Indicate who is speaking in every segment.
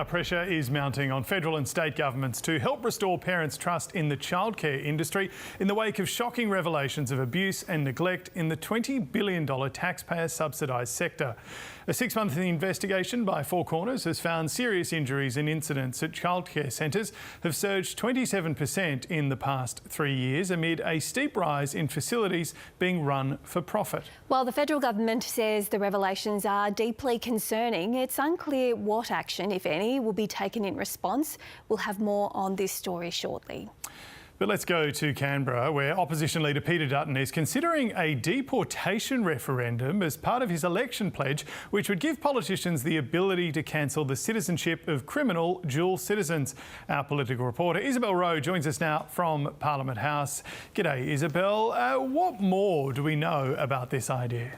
Speaker 1: Pressure is mounting on federal and state governments to help restore parents' trust in the childcare industry in the wake of shocking revelations of abuse and neglect in the $20 billion taxpayer subsidised sector. A 6-month investigation by Four Corners has found serious injuries and incidents at childcare centres have surged 27% in the past 3 years amid a steep rise in facilities being run for profit.
Speaker 2: While the federal government says the revelations are deeply concerning, it's unclear what action, if any, will be taken in response. We'll have more on this story shortly.
Speaker 1: But let's go to Canberra, where opposition leader Peter Dutton is considering a deportation referendum as part of his election pledge, which would give politicians the ability to cancel the citizenship of criminal dual citizens. Our political reporter Isabel Rowe joins us now from Parliament House. G'day, Isabel. What more do we know about this idea?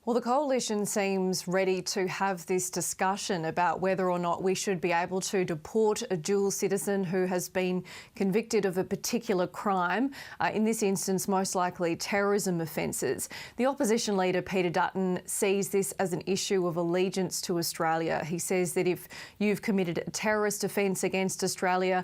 Speaker 3: Well, the coalition seems ready to have this discussion about whether or not we should be able to deport a dual citizen who has been convicted of a particular crime, in this instance most likely terrorism offences. The opposition leader Peter Dutton sees this as an issue of allegiance to Australia. He says that if you've committed a terrorist offence against Australia,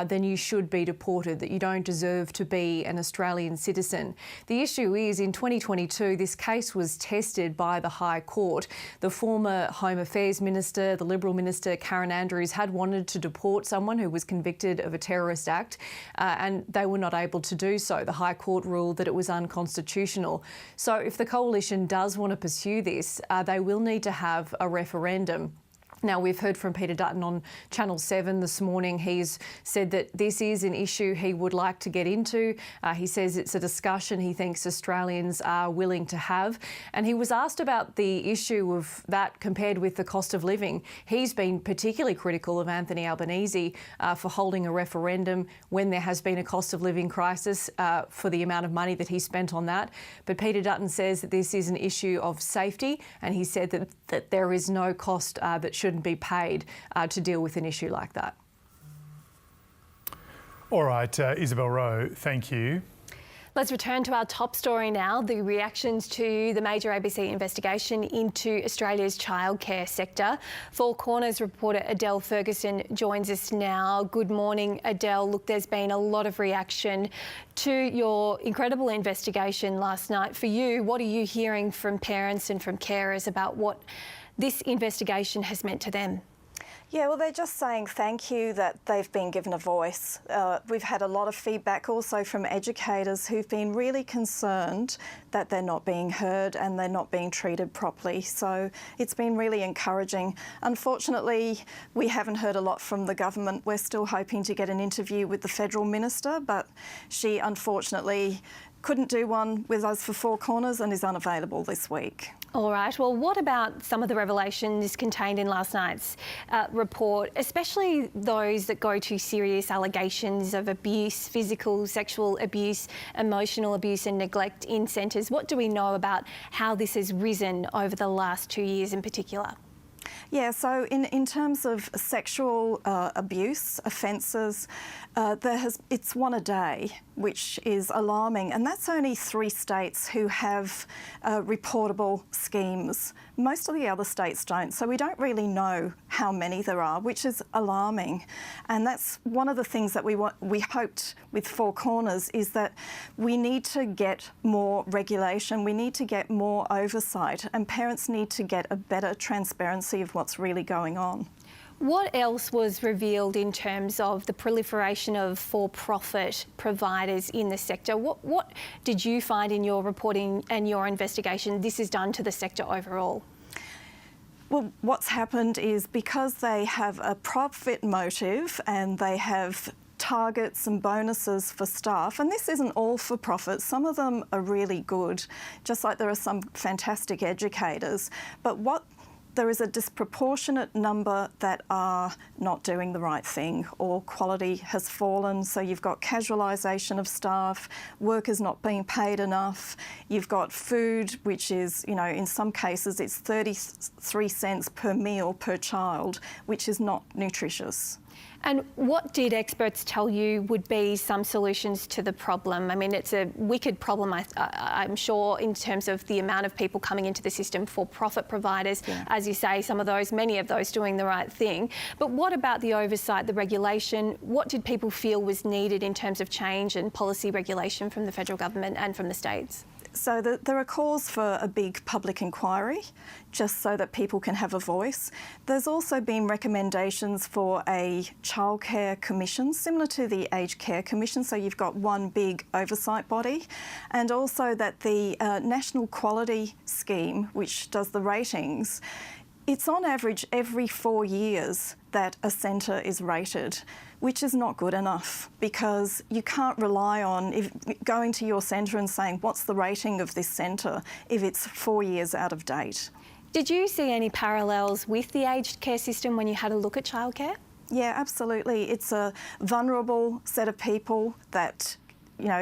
Speaker 3: then you should be deported, that you don't deserve to be an Australian citizen. The issue is, in 2022, this case was tested by the High Court. The former Home Affairs Minister, the Liberal Minister Karen Andrews, had wanted to deport someone who was convicted of a terrorist act and they were not able to do so. The High Court ruled that it was unconstitutional. So if the coalition does want to pursue this, they will need to have a referendum. Now, we've heard from Peter Dutton on Channel 7 this morning. He's said that this is an issue he would like to get into. He says it's a discussion he thinks Australians are willing to have. And he was asked about the issue of that compared with the cost of living. He's been particularly critical of Anthony Albanese for holding a referendum when there has been a cost of living crisis for the amount of money that he spent on that. But Peter Dutton says that this is an issue of safety, and he said that there is no cost that shouldn't be paid to deal with an issue like that.
Speaker 1: All right, Isabel Rowe, thank you.
Speaker 2: Let's return to our top story now, the reactions to the major ABC investigation into Australia's childcare sector. Four Corners reporter Adele Ferguson joins us now. Good morning, Adele. Look, there's been a lot of reaction to your incredible investigation last night. For you, what are you hearing from parents and from carers about what this investigation has meant to them?
Speaker 4: Yeah, well, they're just saying thank you that they've been given a voice. We've had a lot of feedback also from educators who've been really concerned that they're not being heard and they're not being treated properly. So it's been really encouraging. Unfortunately, we haven't heard a lot from the government. We're still hoping to get an interview with the federal minister, but she unfortunately couldn't do one with us for Four Corners and is unavailable this week.
Speaker 2: All right. Well, what about some of the revelations contained in last night's report, especially those that go to serious allegations of abuse, physical, sexual abuse, emotional abuse and neglect in centres? What do we know about how this has risen over the last 2 years in particular?
Speaker 4: Yeah, so in terms of sexual abuse offences, it's one a day, which is alarming, and that's only 3 states who have reportable schemes. Most of the other states don't, so we don't really know how many there are, which is alarming. And that's one of the things that we hoped with Four Corners, is that we need to get more regulation, we need to get more oversight, and parents need to get a better transparency of what's really going on.
Speaker 2: What else was revealed in terms of the proliferation of for-profit providers in the sector? What did you find in your reporting and your investigation this has done to the sector overall?
Speaker 4: Well, what's happened is, because they have a profit motive and they have targets and bonuses for staff, and this isn't all for profit, some of them are really good, just like there are some fantastic educators, but there is a disproportionate number that are not doing the right thing, or quality has fallen. So you've got casualisation of staff, workers not being paid enough. You've got food, which is, in some cases it's 33 cents per meal per child, which is not nutritious.
Speaker 2: And what did experts tell you would be some solutions to the problem? I mean, it's a wicked problem, I'm sure, in terms of the amount of people coming into the system for profit providers. Yeah. As you say, many of those doing the right thing. But what about the oversight, the regulation? What did people feel was needed in terms of change and policy regulation from the federal government and from the states?
Speaker 4: So there are calls for a big public inquiry, just so that people can have a voice. There's also been recommendations for a childcare commission, similar to the Aged Care Commission, so you've got one big oversight body, and also that the National Quality Scheme, which does the ratings, it's on average every 4 years that a centre is rated, which is not good enough, because you can't rely on going to your centre and saying, what's the rating of this centre, if it's 4 years out of date.
Speaker 2: Did you see any parallels with the aged care system when you had a look at childcare?
Speaker 4: Yeah, absolutely. It's a vulnerable set of people that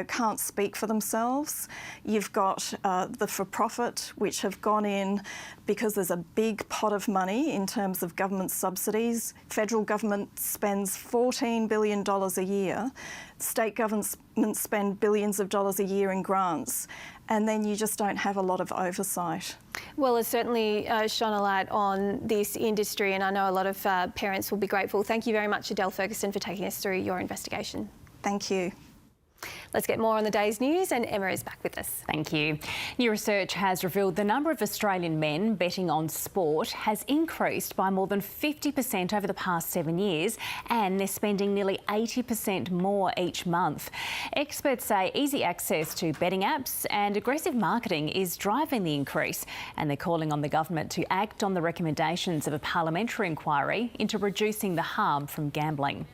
Speaker 4: can't speak for themselves. You've got the for-profit, which have gone in because there's a big pot of money in terms of government subsidies. Federal government spends $14 billion a year. State governments spend billions of dollars a year in grants. And then you just don't have a lot of oversight.
Speaker 2: Well, it's certainly shone a light on this industry, and I know a lot of parents will be grateful. Thank you very much, Adele Ferguson, for taking us through your investigation.
Speaker 4: Thank you.
Speaker 2: Let's get more on the day's news, and Emma is back with us.
Speaker 5: Thank you. New research has revealed the number of Australian men betting on sport has increased by more than 50% over the past 7 years, and they're spending nearly 80% more each month. Experts say easy access to betting apps and aggressive marketing is driving the increase, and they're calling on the government to act on the recommendations of a parliamentary inquiry into reducing the harm from gambling.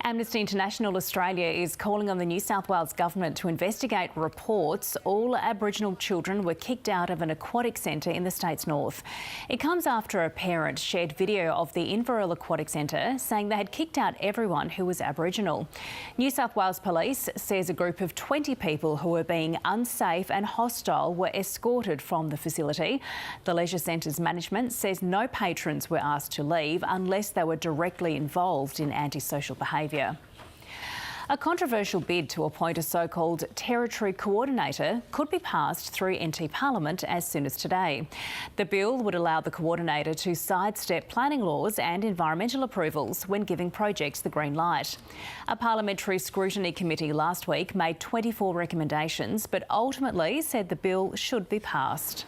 Speaker 5: Amnesty International Australia is calling on the New South Wales government to investigate reports all Aboriginal children were kicked out of an aquatic centre in the state's north. It comes after a parent shared video of the Unveils Aquatic Centre saying they had kicked out everyone who was Aboriginal. New South Wales Police says a group of 20 people who were being unsafe and hostile were escorted from the facility. The leisure centre's management says no patrons were asked to leave unless they were directly involved in antisocial behaviour. A controversial bid to appoint a so-called territory coordinator could be passed through NT Parliament as soon as today. The bill would allow the coordinator to sidestep planning laws and environmental approvals when giving projects the green light. A parliamentary scrutiny committee last week made 24 recommendations, but ultimately said the bill should be passed.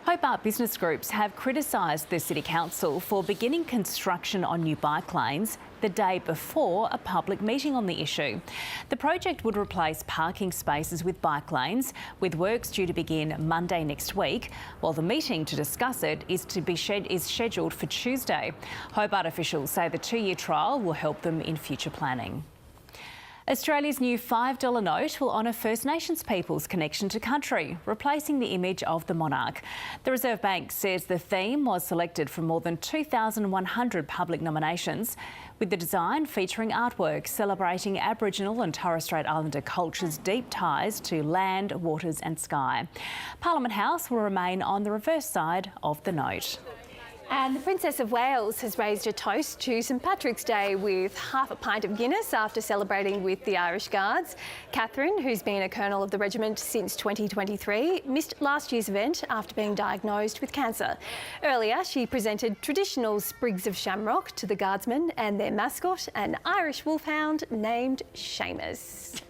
Speaker 5: Hobart business groups have criticised the City Council for beginning construction on new bike lanes the day before a public meeting on the issue. The project would replace parking spaces with bike lanes, with works due to begin Monday next week, while the meeting to discuss it is scheduled for Tuesday. Hobart officials say the 2-year trial will help them in future planning. Australia's new $5 note will honour First Nations people's connection to country, replacing the image of the monarch. The Reserve Bank says the theme was selected from more than 2,100 public nominations, with the design featuring artwork celebrating Aboriginal and Torres Strait Islander culture's deep ties to land, waters and sky. Parliament House will remain on the reverse side of the note.
Speaker 2: And the Princess of Wales has raised a toast to St Patrick's Day with half a pint of Guinness after celebrating with the Irish Guards. Catherine, who's been a colonel of the regiment since 2023, missed last year's event after being diagnosed with cancer. Earlier, she presented traditional sprigs of shamrock to the guardsmen and their mascot, an Irish wolfhound named Seamus.